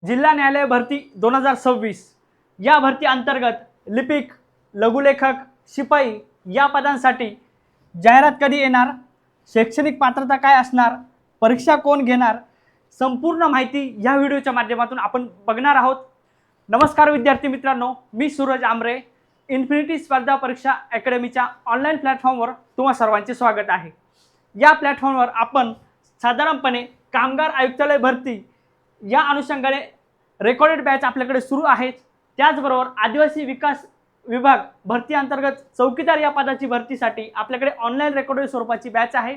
जिल्हा न्यायालय भरती 2026 या भरती अंतर्गत लिपिक, लघुलेखक, शिपाई या पदांसाठी जाहिरात कधी येणार, शैक्षणिक पात्रता काय असणार, परीक्षा कोण घेणार, संपूर्ण माहिती या व्हिडिओच्या माध्यमातून आपण बघणार आहोत। नमस्कार विद्यार्थी मित्रांनो, मी सूरज आमरे, इन्फिनिटी स्पर्धा परीक्षा अकॅडमीच्या ऑनलाईन प्लॅटफॉर्मवर तुम्हा सर्वांचे स्वागत आहे। या प्लॅटफॉर्मवर आपण साधारणपणे कामगार आयुक्तालय भरती या अनुषंगाने रेकॉर्डेड बॅच आपल्याकडे सुरू आहेत। त्याचबरोबर आदिवासी विकास विभाग भरती अंतर्गत चौकीदार या पदाची भरतीसाठी आपल्याकडे ऑनलाईन रेकॉर्डेड स्वरूपाची बॅच आहे।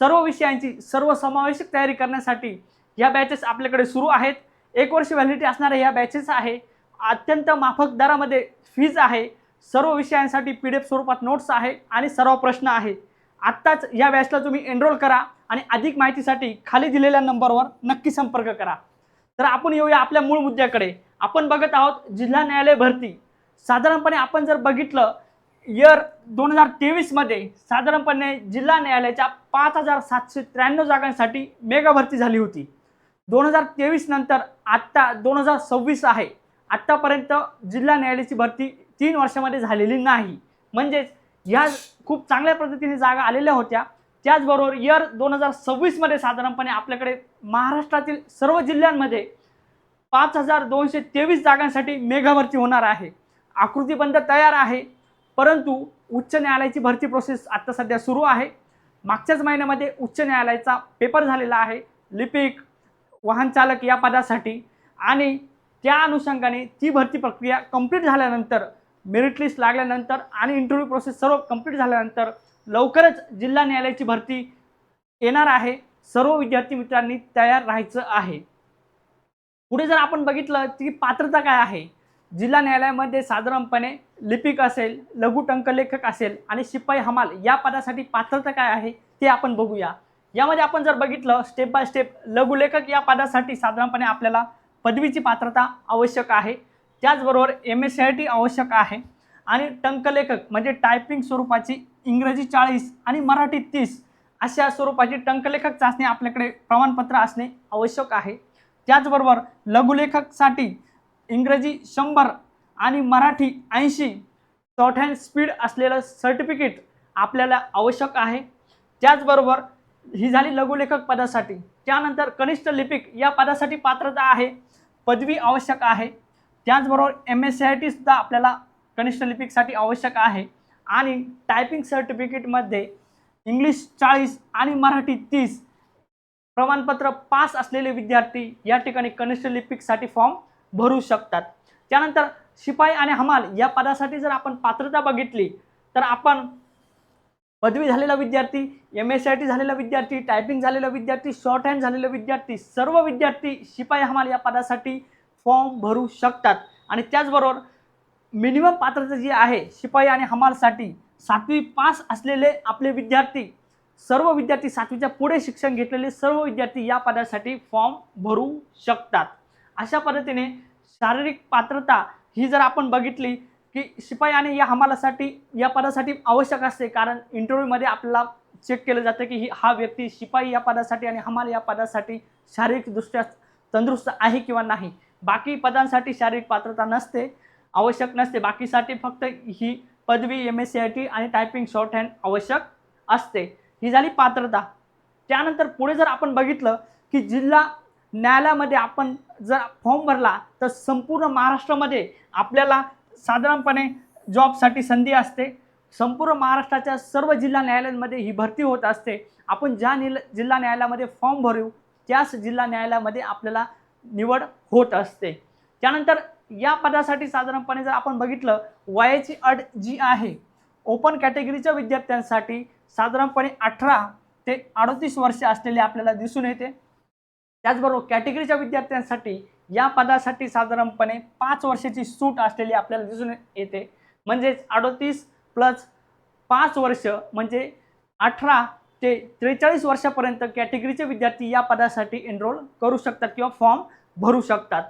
सर्व विषयांची सर्वसमावेशक तयारी करण्यासाठी या बॅचेस आपल्याकडे सुरू आहेत। 1 वर्ष व्हॅलिडिटी असणाऱ्या या बॅचेस आहे। अत्यंत माफक दरामध्ये फीज आहे। सर्व विषयांसाठी PDF स्वरूपात नोट्स आहे आणि सर्व प्रश्न आहे। आत्ताच या बॅचला तुम्ही एनरोल करा आणि अधिक माहितीसाठी खाली दिलेल्या नंबरवर नक्की संपर्क करा। तर आपण येऊया आपल्या मूळ मुद्द्याकडे। आपण बघत आहोत जिल्हा न्यायालय भरती। साधारणपणे आपण जर बघितलं इयर 2023 मध्ये साधारणपणे जिल्हा न्यायालयाच्या 5793 जागांसाठी मेगा भरती झाली होती। 2023 नंतर आता 2026 आहे। आतापर्यंत जिल्हा न्यायालयाची भरती 3 वर्षामध्ये झालेली नाही, म्हणजे या खूप चांगल्या पद्धतीने जागा आलेल्या होत्या। त्याचबरोबर इयर 2026 मध्ये साधारणपणे आपल्याकडे महाराष्ट्रातील सर्व जिल्ह्यांमध्ये 5223 जागांसाठी मेगा भरती होणार आहे। आकृतीबंध तयार आहे, परंतु उच्च न्यायालयाची भरती प्रोसेस आता सध्या सुरू आहे। मागच्याच महिन्यामध्ये उच्च न्यायालयाचा पेपर झालेला आहे लिपिक, वाहन चालक या पदासाठी, आणि त्या अनुषंगाने ती भरती प्रक्रिया कंप्लीट झाल्यानंतर, मेरिट लिस्ट लागल्यानंतर आणि इंटरव्ह्यू प्रोसेस सर्व कंप्लीट झाल्यानंतर लवकरच जिल्हा न्यायालयाची भरती येणार आहे। सर्व विद्यार्थी मित्रांनी तयार राहायचं आहे। पुढे जर आपण बघितलं की पात्रता काय आहे, जिल्हा न्यायालयामध्ये साधारणपणे लिपिक असेल, लघु टंकलेखक असेल आणि शिपाई हमाल या पदासाठी पात्रता काय आहे ते आपण बघूया। यामध्ये आपण जर बघितलं स्टेप बाय स्टेप, लघुलेखक या पदासाठी साधारणपणे आपल्याला पदवीची पात्रता आवश्यक आहे। त्याचबरोबर MSCIT आवश्यक आहे आणि टंकलेखक म्हणजे टायपिंग स्वरूपाची इंग्रजी 40 आणि मराठी 30 अशा स्वरूपाची टंकलेखक चाचणी आपल्याकडे प्रमाणपत्र असणे आवश्यक आहे। त्याचबरोबर लघुलेखकसाठी इंग्रजी 100 आणि मराठी 80 शॉर्टहँड स्पीड असलेलं सर्टिफिकेट आपल्याला आवश्यक आहे। त्याचबरोबर ही झाली लघुलेखक पदासाठी। त्यानंतर कनिष्ठ लिपिक या पदासाठी पात्रता आहे, पदवी आवश्यक आहे। त्याचबरोबर MSCIT सुद्धा आपल्याला कनिष्ठ लिपिकसाठी आवश्यक आहे आणि टायपिंग सर्टिफिकेटमध्ये इंग्लिश 40 आणि मराठी 30 प्रमाणपत्र पास असलेले विद्यार्थी या ठिकाणी कनिष्ठ लिपिकसाठी फॉर्म भरू शकतात। त्यानंतर शिपाई आणि हमाल या पदासाठी जर आपण पात्रता बघितली तर आपण पदवी झालेला विद्यार्थी, MSCIT झालेला विद्यार्थी, टायपिंग झालेला विद्यार्थी, शॉर्ट हँड झालेला विद्यार्थी, सर्व विद्यार्थी शिपाई हमाल या पदासाठी फॉर्म भरू शकतात। आणि त्याचबरोबर मिनिमम पात्रता जी आहे शिपाई आणि हमालसाठी 7वी पास असलेले आपले विद्यार्थी, सर्व विद्यार्थी 7वीच्या पुढे शिक्षण घेतलेले सर्व विद्यार्थी या पदासाठी फॉर्म भरू शकतात। अशा पद्धतीने शारीरिक पात्रता ही जर आपण बघितली की शिपाई आणि या हमालासाठी या पदासाठी आवश्यक असते, कारण इंटरव्ह्यूमध्ये आपल्याला चेक केलं जातं की हा व्यक्ती शिपाई या पदासाठी आणि हमाल या पदासाठी शारीरिकदृष्ट्या तंदुरुस्त आहे किंवा नाही। बाकी पदांसाठी शारीरिक पात्रता नसते, आवश्यक नसते। बाकीसाठी फक्त ही पदवी, MSCIT आणि टायपिंग शॉर्ट हँड आवश्यक असते। ही झाली पात्रता। त्यानंतर पुढे जर आपण बघितलं की जिल्हा न्यायालयामध्ये आपण जर फॉर्म भरला तर संपूर्ण महाराष्ट्रामध्ये आपल्याला साधारणपणे जॉबसाठी संधी असते। संपूर्ण महाराष्ट्राच्या सर्व जिल्हा न्यायालयांमध्ये ही भरती होत असते। आपण ज्या जिल्हा न्यायालयामध्ये फॉर्म भरू त्याच जिल्हा न्यायालयामध्ये आपल्याला निवड होत असते। त्यानंतर या पदासाठी साधारणपणे जर आपण बघितलं वयाची अट जी आहे, ओपन कॅटेगरीच्या विद्यार्थ्यांसाठी साधारणपणे 18 ते 38 वर्षे असलेले आपल्याला दिसून येते। त्याचबरोबर कॅटेगरीच्या विद्यार्थ्यांसाठी या पदासाठी साधारणपणे 5 वर्षाची सूट असलेली आपल्याला दिसून येते, म्हणजे 38 प्लस 5 वर्ष म्हणजे 18 ते 43 वर्षापर्यंत कॅटेगरीचे विद्यार्थी या पदासाठी एनरोल करू शकतात किंवा फॉर्म भरू शकतात।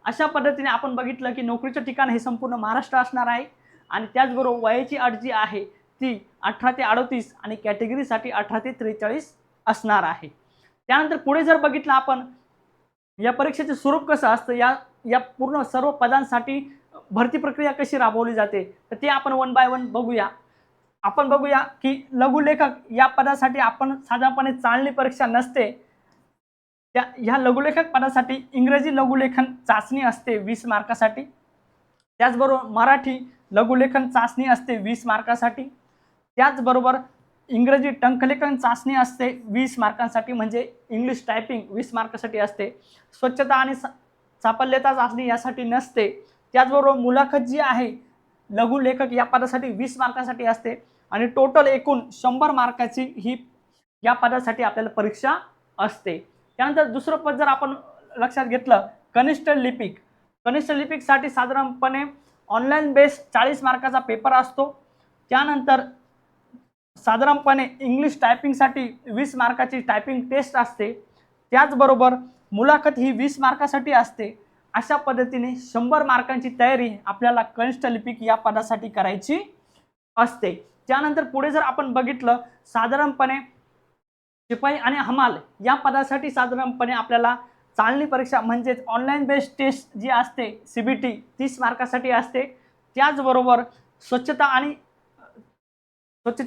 अशा पद्धतीने आपण बघितलं की नोकरीचं ठिकाण हे संपूर्ण महाराष्ट्र असणार आहे आणि त्याचबरोबर वयाची अट जी आहे ती 18 ते 38 आणि कॅटेगरीसाठी 18 ते 43 असणार आहे। त्यानंतर पुढे जर बघितलं आपण या परीक्षेचे स्वरूप कसं असतं, या या पूर्ण सर्व पदांसाठी भरती प्रक्रिया कशी राबवली जाते, तर ते आपण वन बाय वन बघूया. आपण बघूया की लघुलेखक या पदासाठी आपण साधारणपणे चाळणी परीक्षा नसते. ह्या लघुलेखक पदासाठी इंग्रजी लघुलेखन चाचणी असते 20 मार्कासाठी. त्याचबरोबर मराठी लघुलेखन चाचणी असते 20 मार्कासाठी. त्याचबरोबर इंग्रजी टंकलेखन चाचणी असते 20 मार्कांसाठी, म्हणजे इंग्लिश टायपिंग 20 मार्कासाठी असते. स्वच्छता आणि चापल्यता चाचणी यासाठी नसते. त्याचबरोबर मुलाखत जी आहे लघुलेखक या पदासाठी 20 मार्कासाठी असते आणि टोटल एकूण 100 मार्काची ही या पदासाठी आपल्याला परीक्षा असते. त्यानंतर दुसरं पद जर आपण लक्षात घेतलं, कनिष्ठ लिपिक. कनिष्ठ लिपिकसाठी साधारणपणे ऑनलाईन बेस 40 मार्काचा पेपर असतो. त्यानंतर साधारणपणे इंग्लिश टायपिंगसाठी 20 मार्काची टायपिंग टेस्ट असते. त्याचबरोबर मुलाखत ही 20 मार्कासाठी असते. अशा पद्धतीने 100 मार्कांची तयारी आपल्याला कनिष्ठ लिपिक या पदासाठी करायची असते. त्यानंतर पुढे जर आपण बघितलं, साधारणपणे शिपाई आणि हमाल या पदासाठी साधारणपणे आपल्याला चाळणी परीक्षा म्हणजेच ऑनलाईन बेस्ड टेस्ट जी असते CBT 30 मार्कासाठी असते. त्याचबरोबर स्वच्छता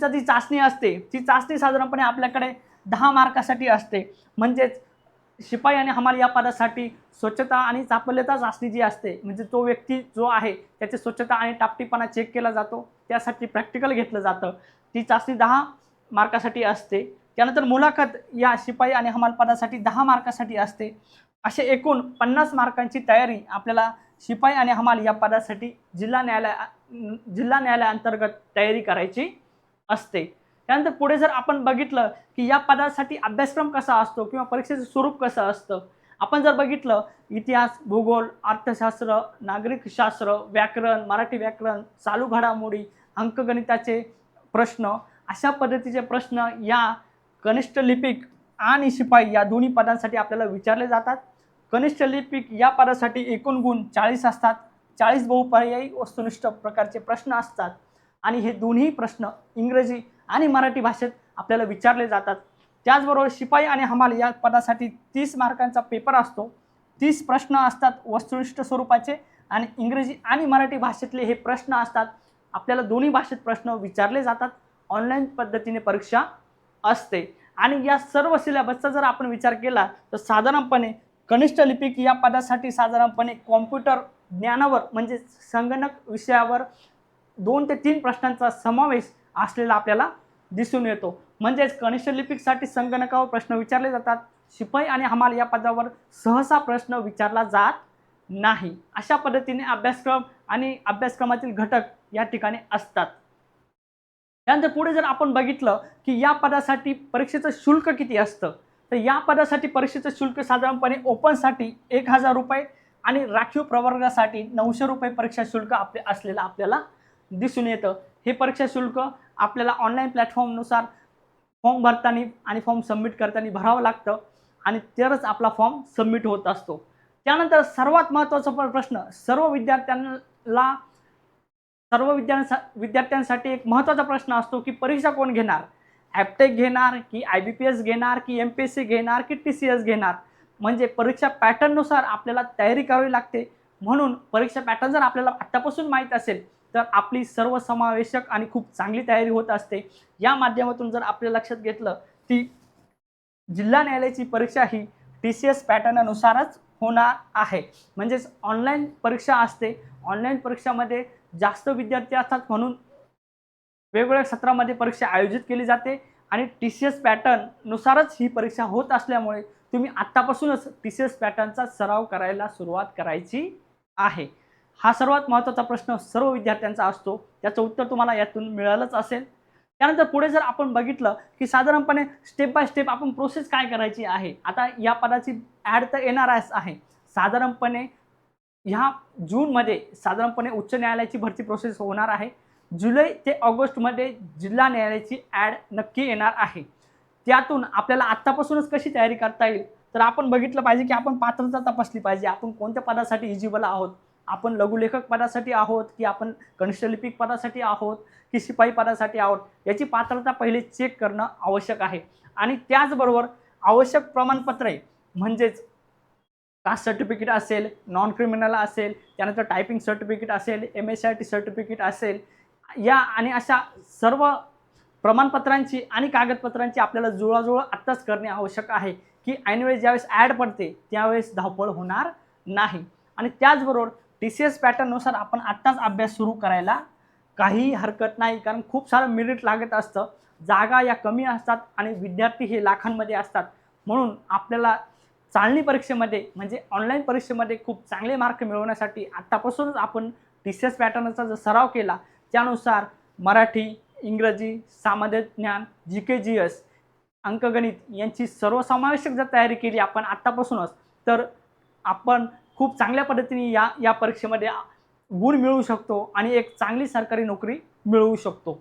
जी चाचणी असते ती चाचणी साधारणपणे आपल्याकडे 10 मार्कासाठी असते. म्हणजेच शिपाई आणि हमाल या पदासाठी स्वच्छता आणि चापल्यता चाचणी जी असते, म्हणजे तो व्यक्ती जो आहे त्याची स्वच्छता आणि टापटीपणा चेक केला जातो, त्यासाठी प्रॅक्टिकल घेतलं जातं. ती चाचणी 10 मार्कासाठी असते. त्यानंतर मुलाखत या शिपाई आणि हमाल पदासाठी 10 मार्कासाठी असते. असे एकूण 50 मार्कांची तयारी आपल्याला शिपाई आणि हमाल या पदासाठी जिल्हा न्यायालयाअंतर्गत तयारी करायची असते. त्यानंतर पुढे जर आपण बघितलं की या पदासाठी अभ्यासक्रम कसा असतो किंवा परीक्षेचं स्वरूप कसं असतं, आपण जर बघितलं इतिहास, भूगोल, अर्थशास्त्र, नागरिकशास्त्र, व्याकरण, मराठी व्याकरण, चालू घडामोडी, अंकगणिताचे प्रश्न, अशा पद्धतीचे प्रश्न या कनिष्ठ लिपिक आणि शिपाई या दोन्ही पदांसाठी आपल्याला विचारले जातात. कनिष्ठ लिपिक या पदासाठी एकूण गुण 40 असतात. 40 बहुपर्यायी वस्तुनिष्ठ प्रकारचे प्रश्न असतात आणि हे दोन्ही प्रश्न इंग्रजी आणि मराठी भाषेत आपल्याला विचारले जातात. त्याचबरोबर शिपाई आणि हमाल या पदासाठी 30 मार्कांचा पेपर असतो. 30 प्रश्न असतात वस्तुनिष्ठ स्वरूपाचे आणि इंग्रजी आणि मराठी भाषेतले हे प्रश्न असतात. आपल्याला दोन्ही भाषेत प्रश्न विचारले जातात. ऑनलाईन पद्धतीने परीक्षा असते आणि या सर्व सिलेबसचा जर आपण विचार केला तर साधारणपणे कनिष्ठ लिपिक या पदासाठी साधारणपणे कॉम्प्युटर ज्ञानावर म्हणजे संगणक विषयावर 2 ते 3 प्रश्नांचा समावेश असलेला आपल्याला दिसून येतो. म्हणजेच कनिष्ठ लिपिकसाठी संगणकावर प्रश्न विचारले जातात. शिपाई आणि हमाल या पदावर सहसा प्रश्न विचारला जात नाही. अशा पद्धतीने अभ्यासक्रम आणि अभ्यासक्रमातील घटक या ठिकाणी असतात. त्यानंतर पुढे जर आपण बघितलं की या पदासाठी परीक्षेचं शुल्क किती असतं, तर या पदासाठी परीक्षेचं शुल्क साधारणपणे ओपनसाठी 1000 रुपये आणि राखीव प्रवर्गासाठी 900 रुपये परीक्षा शुल्क असलेलं आपल्याला दिसून येतं. हे परीक्षा शुल्क आपल्याला ऑनलाईन प्लॅटफॉर्मनुसार फॉर्म भरताना आणि फॉर्म सबमिट करताना भरावं लागतं आणि तरच आपला फॉर्म सबमिट होत असतो. त्यानंतर सर्वात महत्त्वाचा प्रश्न विद्यार्थ्यांसाठी एक महत्त्वाचा प्रश्न असतो की परीक्षा कोण घेणार, ॲपटेक घेणार की IBPS घेणार की MPSC घेणार की TCS घेणार. म्हणजे परीक्षा पॅटर्ननुसार आपल्याला तयारी करावी लागते. म्हणून परीक्षा पॅटर्न जर आपल्याला आत्तापासून माहीत असेल तर आपली सर्वसमावेशक आणि खूप चांगली तयारी होत असते. या माध्यमातून जर आपल्या लक्षात घेतलं की जिल्हा न्यायालयाची परीक्षा ही TCS पॅटर्ननुसारच होणार आहे. म्हणजेच ऑनलाईन परीक्षा असते. ऑनलाईन परीक्षामध्ये जास्त विद्यार्थी असतात म्हणून वेगवेगळ्या सत्रामध्ये परीक्षा आयोजित केली जाते आणि TCS पॅटर्ननुसारच ही परीक्षा होत असल्यामुळे तुम्ही आत्तापासूनच TCS पॅटर्नचा सराव करायला सुरुवात करायची आहे. हा सर्वात महत्त्वाचा प्रश्न सर्व विद्यार्थ्यांचा असतो. त्याचं उत्तर तुम्हाला यातून मिळालंच असेल. त्यानंतर पुढे जर आपण बघितलं की साधारणपणे स्टेप बाय स्टेप आपण प्रोसेस काय करायची आहे. आता या पदाची ॲड तर येणारच आहे. साधारणपणे ह्या जूनमध्ये साधारणपणे उच्च न्यायालयाची भरती प्रोसेस होणार आहे. जुलै ते ऑगस्टमध्ये जिल्हा न्यायालयाची ॲड नक्की येणार आहे. त्यातून आपल्याला आत्तापासूनच कशी तयारी करता येईल तर आपण बघितलं पाहिजे की आपण पात्रता तपासली पाहिजे. आपण कोणत्या पदासाठी एलिजिबल आहोत, आपण लघुलेखक पदासाठी आहोत की आपण कनिष्ठ लिपिक पदासाठी आहोत की शिपाई पदासाठी आहोत, याची पात्रता पहिले चेक करणं आवश्यक आहे. आणि त्याचबरोबर आवश्यक प्रमाणपत्रे म्हणजेच कास्ट सर्टिफिकेट असेल, नॉन क्रिमिनल असेल, त्यानंतर टायपिंग सर्टिफिकेट असेल, MSIT सर्टिफिकेट असेल, या आणि अशा सर्व प्रमाणपत्रांची आणि कागदपत्रांची आपल्याला जुळवाजुळव आत्ताच करणे आवश्यक आहे, की ऐनवेळी ज्यावेळेस ॲड पडते त्यावेळेस धावपळ होणार नाही. आणि त्याचबरोबर TCS पॅटर्ननुसार आपण आत्ताच अभ्यास सुरू करायला काहीही हरकत नाही, कारण खूप सारं मेरिट लागत असतं, जागा या कमी असतात आणि विद्यार्थी हे लाखांमध्ये असतात. म्हणून आपल्याला चालणी परीक्षेमध्ये म्हणजे ऑनलाईन परीक्षेमध्ये खूप चांगले मार्क मिळवण्यासाठी आत्तापासूनच आपण TCS पॅटर्नचा जर सराव केला, त्यानुसार मराठी, इंग्रजी, सामान्य ज्ञान, GK GS, अंकगणित यांची सर्वसमावेशक जर तयारी केली आपण आत्तापासूनच, तर आपण खूप चांगल्या पद्धतीने या परीक्षेमध्ये गुण मिळवू शकतो आणि एक चांगली सरकारी नोकरी मिळवू शकतो.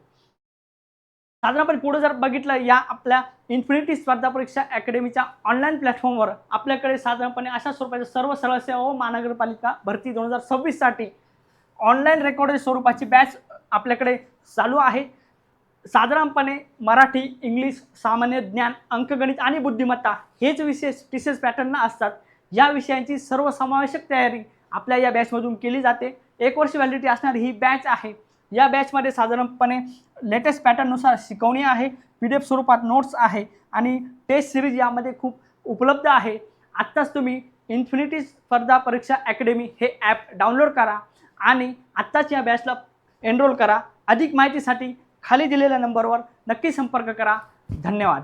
साधारणपणे पुढे जर बघितलं, या आपल्या इन्फिनिटी स्पर्धा परीक्षा अकॅडमीच्या ऑनलाईन प्लॅटफॉर्मवर आपल्याकडे साधारणपणे अशा स्वरूपाच्या सर्व सरळ सेवा व महानगरपालिका भरती 2026 साठी ऑनलाईन रेकॉर्डेड स्वरूपाची बॅच आपल्याकडे चालू आहे. साधारणपणे मराठी, इंग्लिश, सामान्य ज्ञान, अंकगणित आणि बुद्धिमत्ता हेच विषय TCS पॅटर्नला असतात. या विषयांची सर्वसमावेशक तयारी आपल्या या बॅचमधून केली जाते. 1 वर्ष व्हॅलिडिटी असणारी ही बॅच आहे. या बॅचमध्ये साधारणपणे लेटेस्ट पॅटर्ननुसार शिकवणी आहे, PDF स्वरूपात नोट्स आहे आणि टेस्ट सिरीज यामध्ये खूप उपलब्ध आहे. आत्ताच तुम्ही इन्फिनिटी स्पर्धा परीक्षा अकॅडमी हे ॲप डाउनलोड करा आणि आत्ताच या बॅचला एनरोल करा. अधिक माहितीसाठी खाली दिलेल्या नंबरवर नक्की संपर्क करा. धन्यवाद.